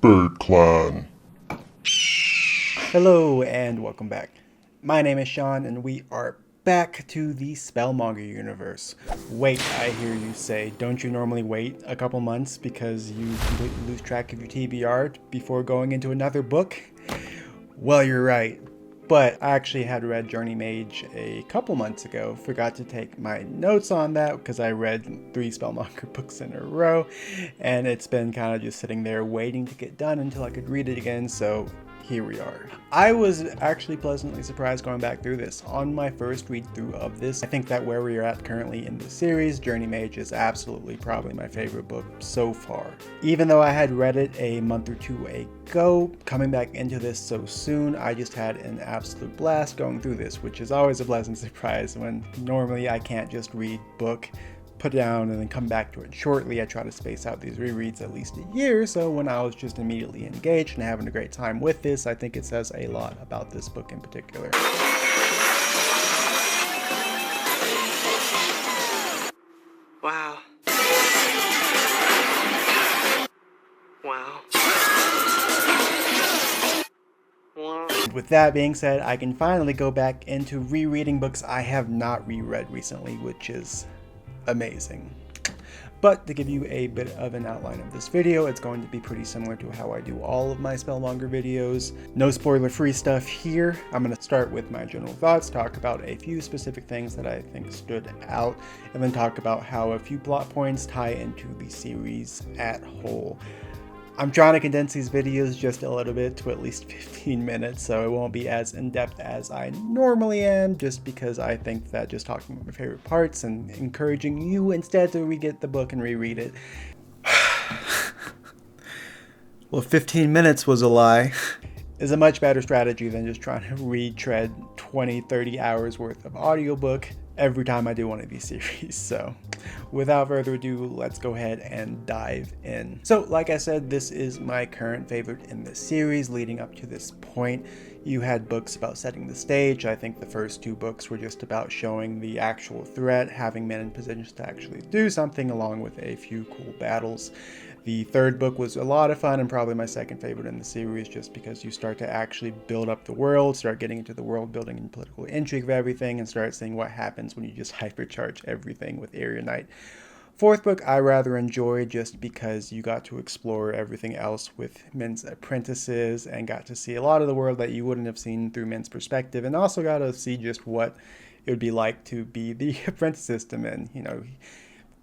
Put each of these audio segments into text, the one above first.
Bird Clan. Hello and welcome back. My name is Sean and we are back to the Spellmonger universe. Wait, I hear you say, don't you normally wait a couple months because you completely lose track of your TBR before going into another book? Well, you're right. But I actually had read Journeymage a couple months ago. Forgot to take my notes on that because I read 3 Spellmonger books in a row. And it's been kind of just sitting there waiting to get done until I could read it again. So here we are. I was actually pleasantly surprised going back through this. On my first read through of this, I think that where we are at currently in the series, Journeymage is absolutely probably my favorite book so far. Even though I had read it a month or two ago, coming back into this so soon, I just had an absolute blast going through this, which is always a pleasant surprise when normally I can't just read book, put down, and then come back to it shortly. I try to space out these rereads at least a year, so when I was just immediately engaged and having a great time with this, I think it says a lot about this book in particular. Wow. Wow. Wow. With that being said, I can finally go back into rereading books I have not reread recently, which is amazing. But to give you a bit of an outline of this video, it's going to be pretty similar to how I do all of my Spellmonger videos. No spoiler-free stuff here. I'm going to start with my general thoughts, talk about a few specific things that I think stood out, and then talk about how a few plot points tie into the series at whole. I'm trying to condense these videos just a little bit to at least 15 minutes, so it won't be as in-depth as I normally am, just because I think that just talking about my favorite parts and encouraging you instead to re-get the book and reread it. Well, 15 minutes was a lie. Is a much better strategy than just trying to retread 20-30 hours worth of audiobook every time I do one of these series. So without further ado, let's go ahead and dive in. So like I said, this is my current favorite in the series. Leading up to this point, you had books about setting the stage. I think the first 2 books were just about showing the actual threat, having men in positions to actually do something, along with a few cool battles. The 3rd book was a lot of fun and probably my second favorite in the series, just because you start to actually build up the world, start getting into the world building and political intrigue of everything, and start seeing what happens when you just hypercharge everything with Area Knight. 4th book I rather enjoyed just because you got to explore everything else with men's apprentices and got to see a lot of the world that you wouldn't have seen through men's perspective, and also got to see just what it would be like to be the apprentice system. And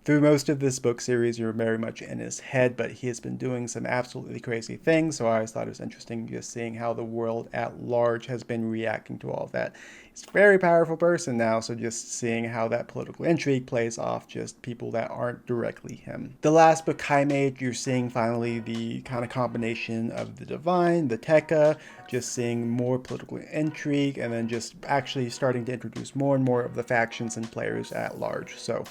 through most of this book series, you're very much in his head, but he has been doing some absolutely crazy things, so I always thought it was interesting just seeing how the world at large has been reacting to all of that. He's a very powerful person now, so just seeing how that political intrigue plays off just people that aren't directly him. The last book, Journeymage, you're seeing finally the kind of combination of the divine, the Tekka, just seeing more political intrigue, and then just actually starting to introduce more and more of the factions and players at large. So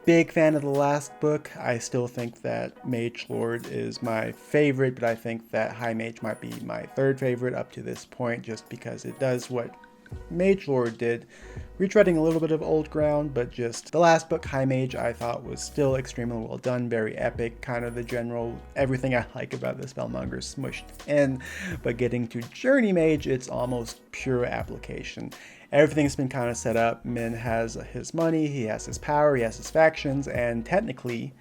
big fan of the last book. I still think that Mage Lord is my favorite, but I think that Journeymage might be my 3rd favorite up to this point, just because it does what Mage Lord did, retreading a little bit of old ground, but just the last book, Journeymage, I thought was still extremely well done, very epic, kind of the general everything I like about the Spellmonger smushed in. But getting to Journeymage, it's almost pure application. Everything's been kind of set up. Min has his money, he has his power, he has his factions, and technically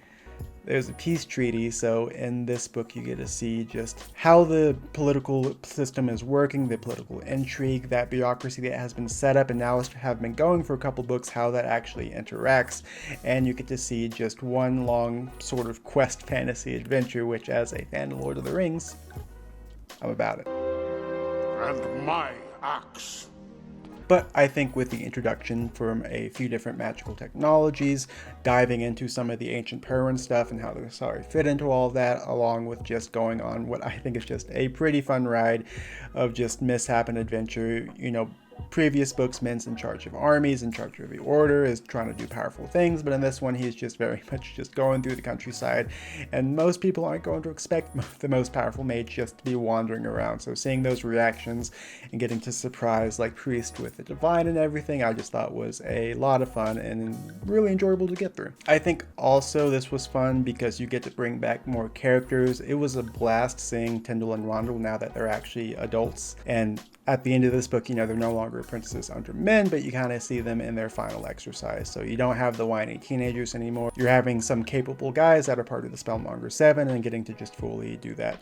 there's a peace treaty. So in this book you get to see just how the political system is working, the political intrigue, that bureaucracy that has been set up and now have been going for a couple books, how that actually interacts. And you get to see just one long sort of quest fantasy adventure, which as a fan of Lord of the Rings, I'm about it. And my axe. But I think with the introduction from a few different magical technologies, diving into some of the ancient Persian stuff and how the Asari fit into all of that, along with just going on what I think is just a pretty fun ride of just mishap and adventure, previous books, Min's in charge of armies, in charge of the order, is trying to do powerful things, but in this one he's just very much just going through the countryside, and most people aren't going to expect the most powerful mage just to be wandering around. So seeing those reactions and getting to surprise like Priest with the divine and everything, I just thought was a lot of fun and really enjoyable to get through. I think also this was fun because you get to bring back more characters. It was a blast seeing Tyndall and Rondell now that they're actually adults, and at the end of this book, they're no longer apprentices under men, but you kind of see them in their final exercise. So you don't have the whiny teenagers anymore. You're having some capable guys that are part of the Spellmonger 7 and getting to just fully do that.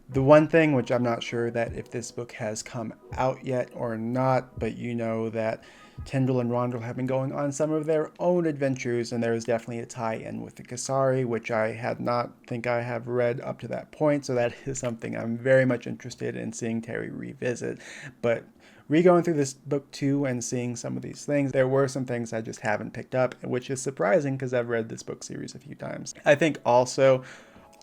The one thing, which I'm not sure that if this book has come out yet or not, but that Tyndall and Rondell have been going on some of their own adventures, and there is definitely a tie-in with the Kasari, which I had not think I have read up to that point, so that is something I'm very much interested in seeing Terry revisit. But re-going through this book too and seeing some of these things, there were some things I just haven't picked up, which is surprising because I've read this book series a few times. I think also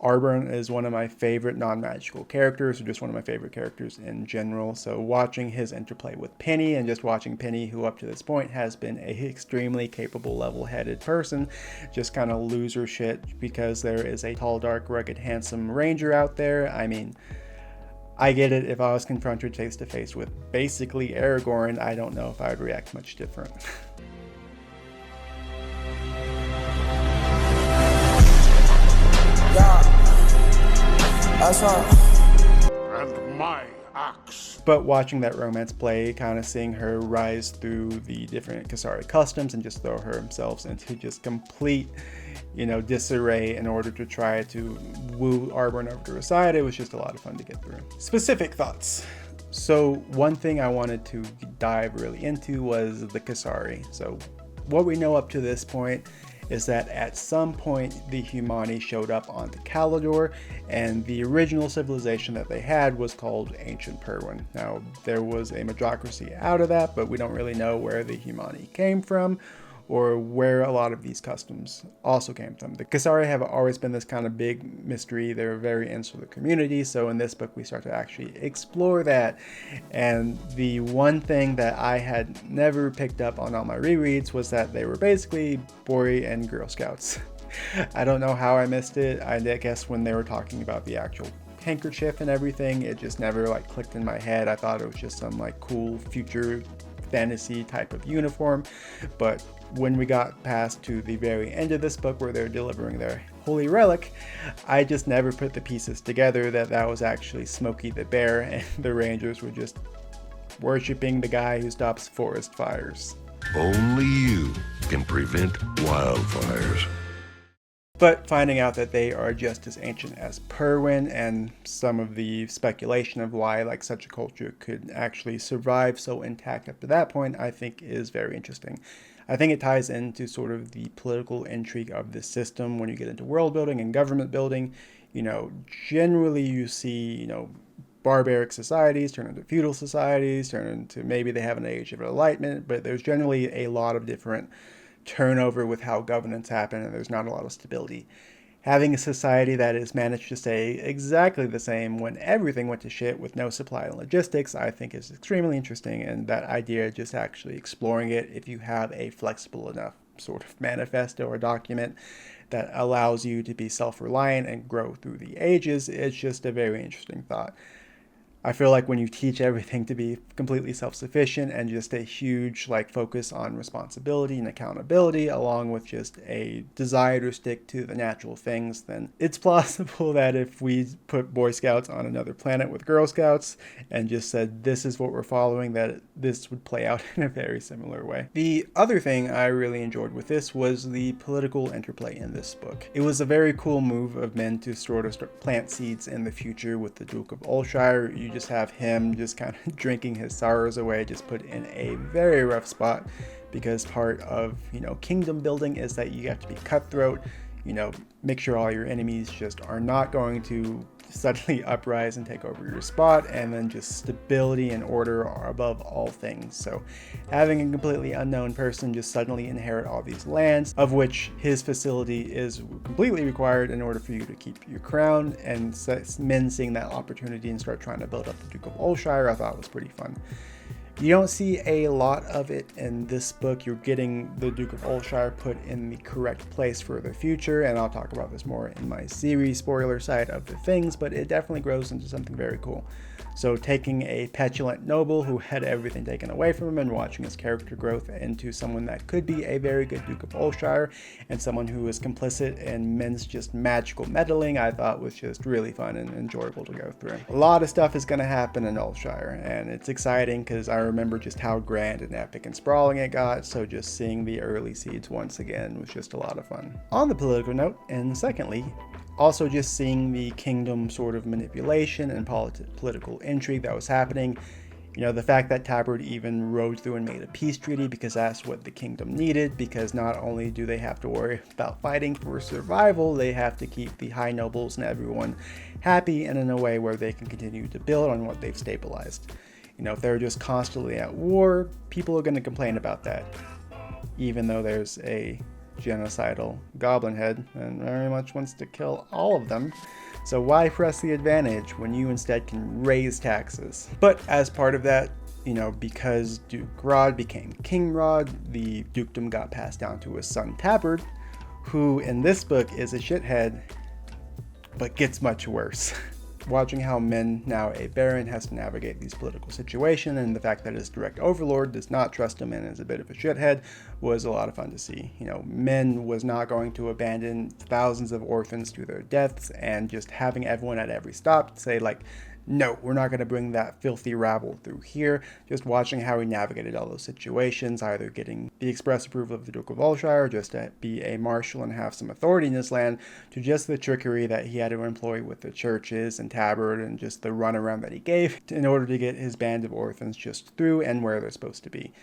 Arburn is one of my favorite non-magical characters, or just one of my favorite characters in general. So watching his interplay with Penny, and just watching Penny, who up to this point has been an extremely capable, level-headed person, just kind of lose her shit because there is a tall, dark, rugged, handsome ranger out there. I mean, I get it. If I was confronted face to face with basically Aragorn, I don't know if I would react much different. And my axe. But watching that romance play, kind of seeing her rise through the different Kasari customs and just throw herself into just complete, disarray in order to try to woo Arburn over to her side, it was just a lot of fun to get through. Specific thoughts. So one thing I wanted to dive really into was the Kasari. So what we know up to this point is that at some point the Humani showed up on the Kalidor, and the original civilization that they had was called Ancient Perwin. Now, there was a Majocracy out of that, but we don't really know where the Humani came from or where a lot of these customs also came from. The Kasari have always been this kind of big mystery. They're a very insular community, so in this book we start to actually explore that. And the one thing that I had never picked up on all my rereads was that they were basically boy and Girl Scouts. I don't know how I missed it. I guess when they were talking about the actual handkerchief and everything, it just never clicked in my head. I thought it was just some cool future fantasy type of uniform, but when we got past to the very end of this book where they're delivering their holy relic, I just never put the pieces together that was actually Smokey the Bear and the Rangers were just worshipping the guy who stops forest fires. Only you can prevent wildfires. But finding out that they are just as ancient as Perwin, and some of the speculation of why such a culture could actually survive so intact up to that point, I think is very interesting. I think it ties into sort of the political intrigue of the system when you get into world building and government building. Generally you see, barbaric societies turn into feudal societies, turn into maybe they have an age of enlightenment, but there's generally a lot of different turnover with how governance happen, and there's not a lot of stability. Having a society that is managed to stay exactly the same when everything went to shit with no supply and logistics, I think is extremely interesting, and that idea, just actually exploring it, if you have a flexible enough sort of manifesto or document that allows you to be self-reliant and grow through the ages, it's just a very interesting thought. I feel like when you teach everything to be completely self-sufficient and just a huge focus on responsibility and accountability, along with just a desire to stick to the natural things, then it's plausible that if we put Boy Scouts on another planet with Girl Scouts and just said this is what we're following, that this would play out in a very similar way. The other thing I really enjoyed with this was the political interplay in this book. It was a very cool move of men to sort of start plant seeds in the future with the Duke of Ulshire. You just have him just kind of drinking his sorrows away, just put in a very rough spot, because part of kingdom building is that you have to be cutthroat, make sure all your enemies just are not going to suddenly uprise and take over your spot, and then just stability and order are above all things. So having a completely unknown person just suddenly inherit all these lands, of which his facility is completely required in order for you to keep your crown, and men seeing that opportunity and start trying to build up the Duke of Ulshire, I thought was pretty fun. You don't see a lot of it in this book. You're getting the Duke of Ulshire put in the correct place for the future, and I'll talk about this more in my series spoiler side of the things, but it definitely grows into something very cool. So taking a petulant noble who had everything taken away from him and watching his character growth into someone that could be a very good Duke of Ulshire and someone who is complicit in men's just magical meddling, I thought was just really fun and enjoyable to go through. A lot of stuff is going to happen in Ulshire, and it's exciting because I remember just how grand and epic and sprawling it got, so just seeing the early seeds once again was just a lot of fun. On the political note, and secondly, also just seeing the kingdom sort of manipulation and political intrigue that was happening. You know, the fact that Tabard even rode through and made a peace treaty because that's what the kingdom needed, because not only do they have to worry about fighting for survival, they have to keep the high nobles and everyone happy and in a way where they can continue to build on what they've stabilized. You know, if they're just constantly at war, people are going to complain about that, even though there's a genocidal goblin head and very much wants to kill all of them. So why press the advantage when you instead can raise taxes? But as part of that, you know, because Duke Rod became King Rod, the dukedom got passed down to his son Tabard, who in this book is a shithead, but gets much worse. Watching how Min, now a baron, has to navigate these political situations, and the fact that his direct overlord does not trust him and is a bit of a shithead was a lot of fun to see. You know, Min was not going to abandon thousands of orphans to their deaths, and just having everyone at every stop say like, no, we're not going to bring that filthy rabble through here. Just watching how he navigated all those situations, either getting the express approval of the Duke of Ulshire, just to be a marshal and have some authority in this land, to just the trickery that he had to employ with the churches and Tabard and just the runaround that he gave in order to get his band of orphans just through and where they're supposed to be.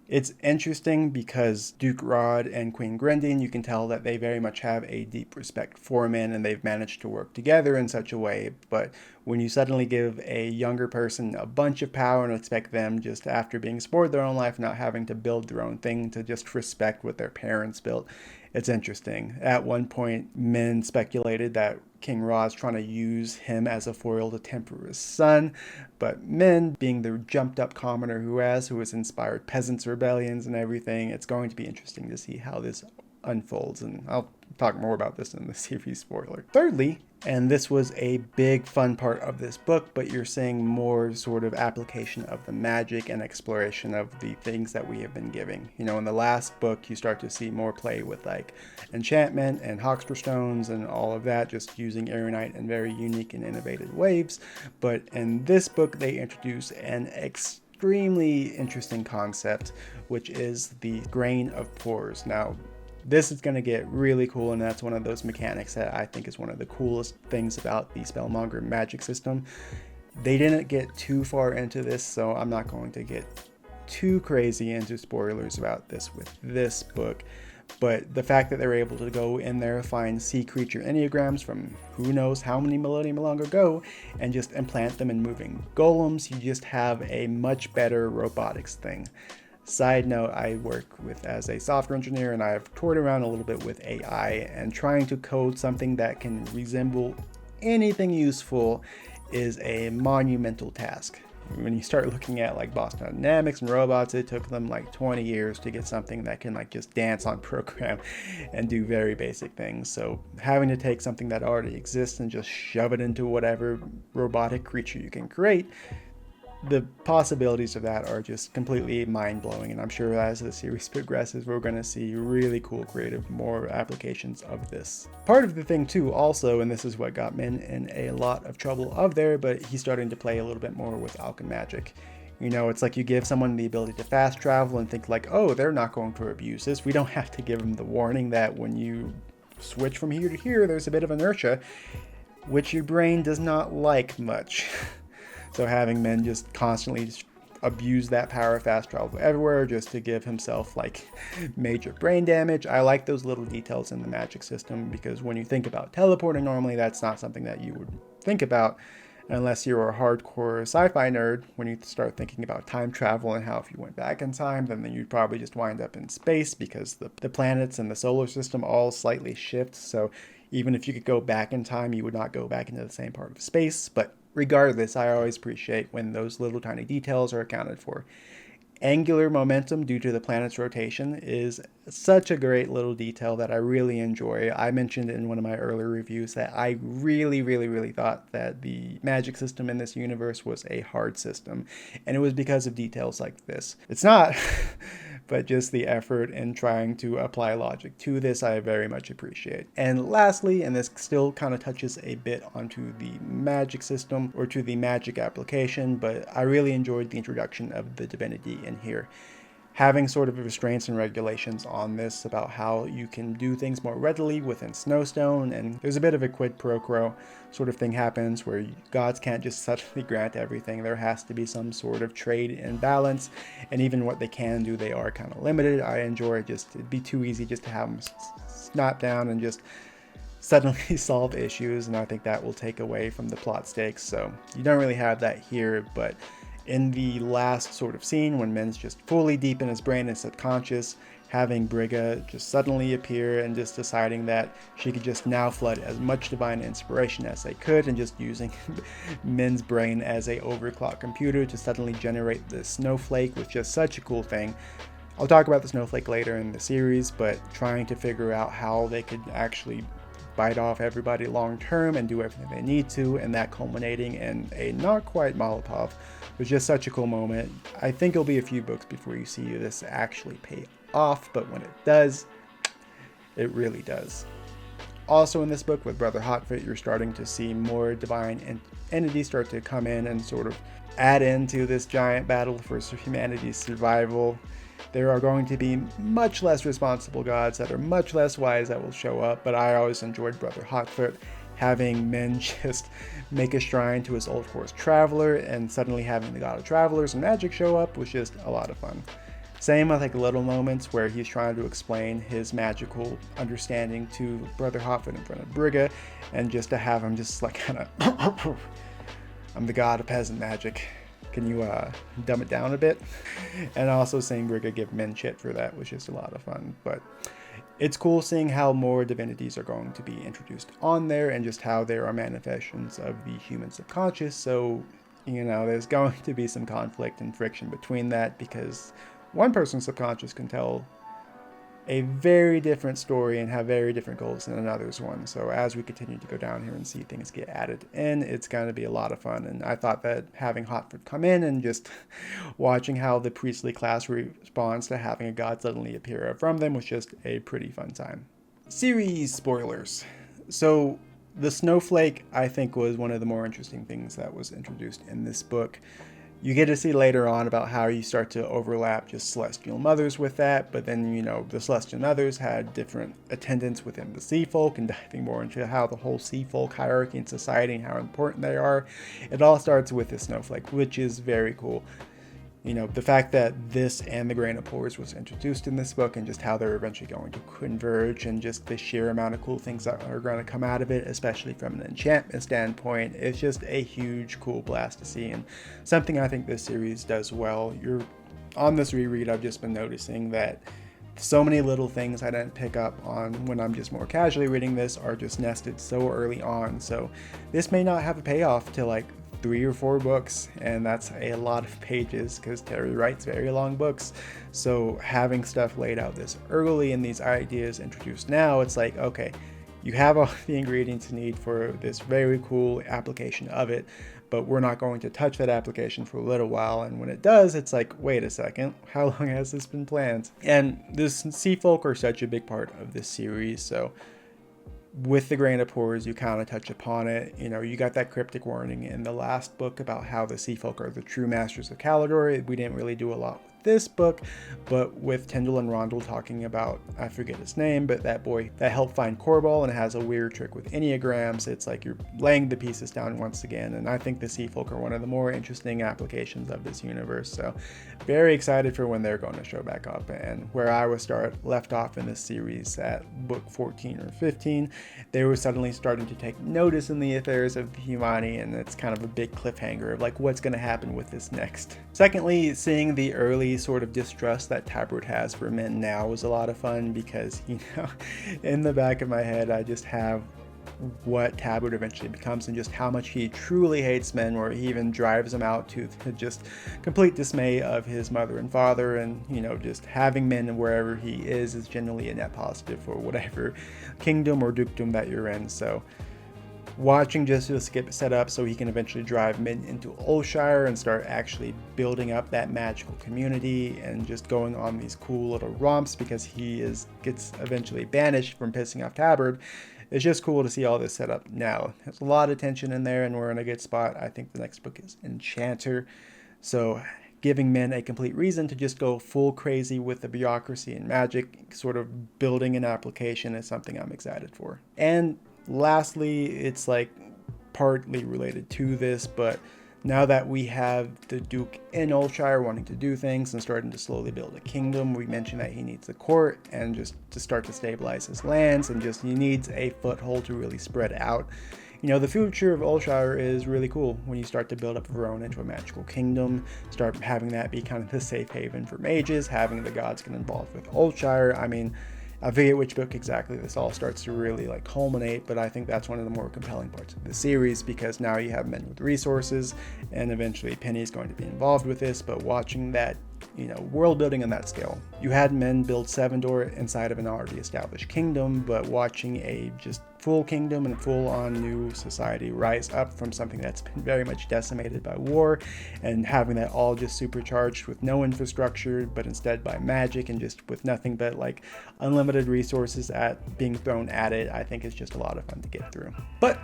It's interesting because Duke Rod and Queen Grendine, you can tell that they very much have a deep respect for Min and they've managed to work together in such a way. But when you suddenly give a younger person a bunch of power and expect them, just after being spoiled their own life, not having to build their own thing, to just respect what their parents built, it's interesting. At one point, Min speculated that King Rod's trying to use him as a foil to temper his son, but Min, being the jumped up commoner who has inspired peasants' rebellions and everything, it's going to be interesting to see how this unfolds, and I'll talk more about this in the series spoiler. Thirdly, and this was a big fun part of this book, but you're seeing more sort of application of the magic and exploration of the things that we have been giving. You know, in the last book, you start to see more play with like enchantment and Hawkstra stones and all of that, just using Aeronite in very unique and innovative ways. But in this book, they introduce an extremely interesting concept, which is the grain of pores. Now, this is going to get really cool, and that's one of those mechanics that I think is one of the coolest things about the Spellmonger magic system. They didn't get too far into this, so I'm not going to get too crazy into spoilers about this with this book. But the fact that they're able to go in there, find sea creature enneagrams from who knows how many millennia long ago, and just implant them in moving golems, you just have a much better robotics thing. Side note, I work as a software engineer, and I've toyed around a little bit with AI, and trying to code something that can resemble anything useful is a monumental task. When you start looking at like Boston Dynamics and robots, it took them like 20 years to get something that can like just dance on program and do very basic things. So having to take something that already exists and just shove it into whatever robotic creature you can create, the possibilities of that are just completely mind-blowing, and I'm sure as the series progresses, we're going to see really cool, creative, more applications of this. Part of the thing too, also, and this is what got Min in a lot of trouble of there, but he's starting to play a little bit more with alchemagic. You know, it's like you give someone the ability to fast travel and think like, oh, they're not going to abuse this. We don't have to give them the warning that when you switch from here to here, there's a bit of inertia, which your brain does not like much. So having Min just constantly abuse that power of fast travel everywhere just to give himself like major brain damage. I like those little details in the magic system, because when you think about teleporting normally, that's not something that you would think about unless you're a hardcore sci-fi nerd. When you start thinking about time travel and how if you went back in time, then you'd probably just wind up in space, because the planets and the solar system all slightly shift. So even if you could go back in time, you would not go back into the same part of space. But Regardless, I always appreciate when those little tiny details are accounted for. Angular momentum due to the planet's rotation is such a great little detail that I really enjoy. I mentioned in one of my earlier reviews that I really thought that the magic system in this universe was a hard system, and it was because of details like this. It's not, but just the effort in trying to apply logic to this I very much appreciate. And lastly, and this still kind of touches a bit onto the magic system or to the magic application, but I really enjoyed the introduction of the divinity in here. Having sort of restraints and regulations on this about how you can do things more readily within Snowstone, and there's a bit of a quid pro quo sort of thing happens where gods can't just suddenly grant everything. There has to be some sort of trade and balance, and even what they can do, they are kind of limited. I enjoy it'd be too easy just to have them snap down and just suddenly solve issues, and I think that will take away from the plot stakes. So you don't really have that here, but in the last sort of scene when Min's just fully deep in his brain and subconscious, having Brigga just suddenly appear and just deciding that she could just now flood as much divine inspiration as they could, and just using Min's brain as a overclock computer to suddenly generate this snowflake was just such a cool thing. I'll talk about the snowflake later in the series, but trying to figure out how they could actually bite off everybody long term and do everything they need to, and that culminating in a not quite Molotov was just such a cool moment. I think it'll be a few books before you see this actually pay off, but when it does, it really does. Also in this book with Brother Hotfoot, you're starting to see more divine entities start to come in and sort of add into this giant battle for humanity's survival. There are going to be much less responsible gods that are much less wise that will show up, but I always enjoyed Brother Hotfoot having Min just make a shrine to his old horse Traveler, and suddenly having the god of travelers and magic show up was just a lot of fun. Same with like little moments where he's trying to explain his magical understanding to Brother Hotfoot in front of Brigga, and just to have him just like kind of I'm the god of peasant magic. Can you dumb it down a bit? And also seeing Brigga give Min shit for that was just a lot of fun. But it's cool seeing how more divinities are going to be introduced on there, and just how there are manifestations of the human subconscious. So, you know, there's going to be some conflict and friction between that, because one person's subconscious can tell a very different story and have very different goals than another's one. So as we continue to go down here and see things get added in, it's going to be a lot of fun. And I thought that having Hotfoot come in and just watching how the priestly class responds to having a god suddenly appear from them was just a pretty fun time. Series spoilers. So the snowflake, I think, was one of the more interesting things that was introduced in this book. You get to see later on about how you start to overlap just celestial mothers with that, but then, you know, the celestial mothers had different attendants within the sea folk, and diving more into how the whole sea folk hierarchy in society and how important they are. It all starts with the snowflake, which is very cool. You know, the fact that this and the Grain of Pores was introduced in this book, and just how they're eventually going to converge, and just the sheer amount of cool things that are going to come out of it, especially from an enchantment standpoint, it's just a huge cool blast to see, and something I think this series does well. On this reread, I've just been noticing that so many little things I didn't pick up on when I'm just more casually reading this are just nested so early on. So this may not have a payoff till like 3 or 4 books, and that's a lot of pages because Terry writes very long books. So having stuff laid out this early and these ideas introduced now, it's like, okay, you have all the ingredients you need for this very cool application of it, but we're not going to touch that application for a little while. And when it does, it's like, wait a second, how long has this been planned? And this sea folk are such a big part of this series, so with the Grain of Pores, you kind of touch upon it. You know, you got that cryptic warning in the last book about how the sea folk are the true masters of Kalidor. We didn't really do a lot with this book, but with Tyndall and Rondell talking about, I forget his name, but that boy that helped find Corball and has a weird trick with Enneagrams, it's like you're laying the pieces down once again. And I think the sea folk are one of the more interesting applications of this universe. So very excited for when they're going to show back up. And where I was left off in this series at book 14 or 15, they were suddenly starting to take notice in the affairs of Humani, and it's kind of a big cliffhanger of like what's going to happen with this next. Secondly, seeing the early sort of distrust that Taproot has for men now was a lot of fun, because, you know, in the back of my head I just have what Tabard eventually becomes and just how much he truly hates men, where he even drives them out to just complete dismay of his mother and father. And, you know, just having men wherever he is generally a net positive for whatever kingdom or dukedom that you're in. So watching just to get set up so he can eventually drive men into Ulshire and start actually building up that magical community and just going on these cool little romps because he gets eventually banished from pissing off Tabard. It's just cool to see all this set up now. There's a lot of tension in there and we're in a good spot. I think the next book is Enchanter. So giving men a complete reason to just go full crazy with the bureaucracy and magic, sort of building an application, is something I'm excited for. And lastly, it's like partly related to this, but now that we have the Duke in Ulshire wanting to do things and starting to slowly build a kingdom, we mentioned that he needs a court and just to start to stabilize his lands, and just he needs a foothold to really spread out. You know, the future of Ulshire is really cool when you start to build up Verona into a magical kingdom, start having that be kind of the safe haven for mages, having the gods get involved with Ulshire. I mean, I forget which book exactly this all starts to really like culminate, but I think that's one of the more compelling parts of the series, because now you have men with resources and eventually Penny's going to be involved with this. But watching that, you know, world building on that scale, you had men build Sevendor inside of an already established kingdom, but watching a just full kingdom and full on new society rise up from something that's been very much decimated by war, and having that all just supercharged with no infrastructure but instead by magic and just with nothing but like unlimited resources being thrown at it, I think is just a lot of fun to get through. But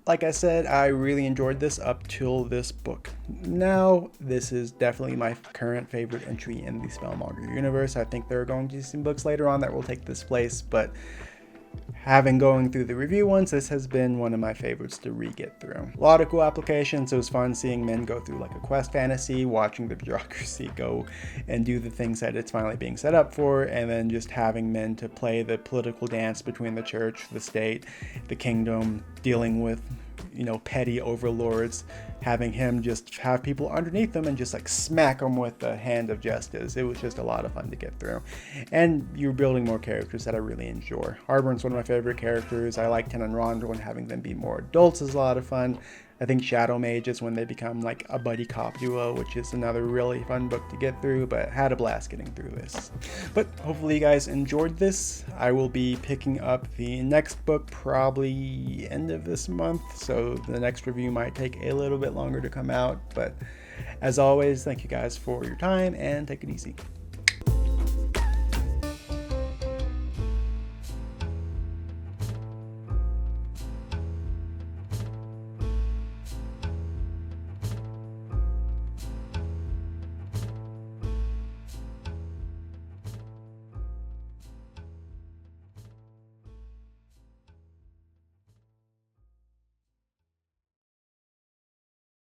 like I said, I really enjoyed this up till this book. Now, this is definitely my current favorite entry in the Spellmonger universe. I think there are going to be some books later on that will take this place, but having going through the review ones, this has been one of my favorites to re-get through. A lot of cool applications. It was fun seeing men go through like a quest fantasy, watching the bureaucracy go and do the things that it's finally being set up for, and then just having men to play the political dance between the church, the state, the kingdom, dealing with, you know, petty overlords, having him just have people underneath them and just like smack them with the hand of justice. It was just a lot of fun to get through. And you're building more characters that I really enjoy. Harburn's one of my favorite characters. I like Ten and Rondor, and having them be more adults is a lot of fun. I think Shadow Mage is when they become like a buddy cop duo, which is another really fun book to get through, but had a blast getting through this. But hopefully you guys enjoyed this. I will be picking up the next book probably end of this month, so the next review might take a little bit longer to come out. But as always, thank you guys for your time, and take it easy.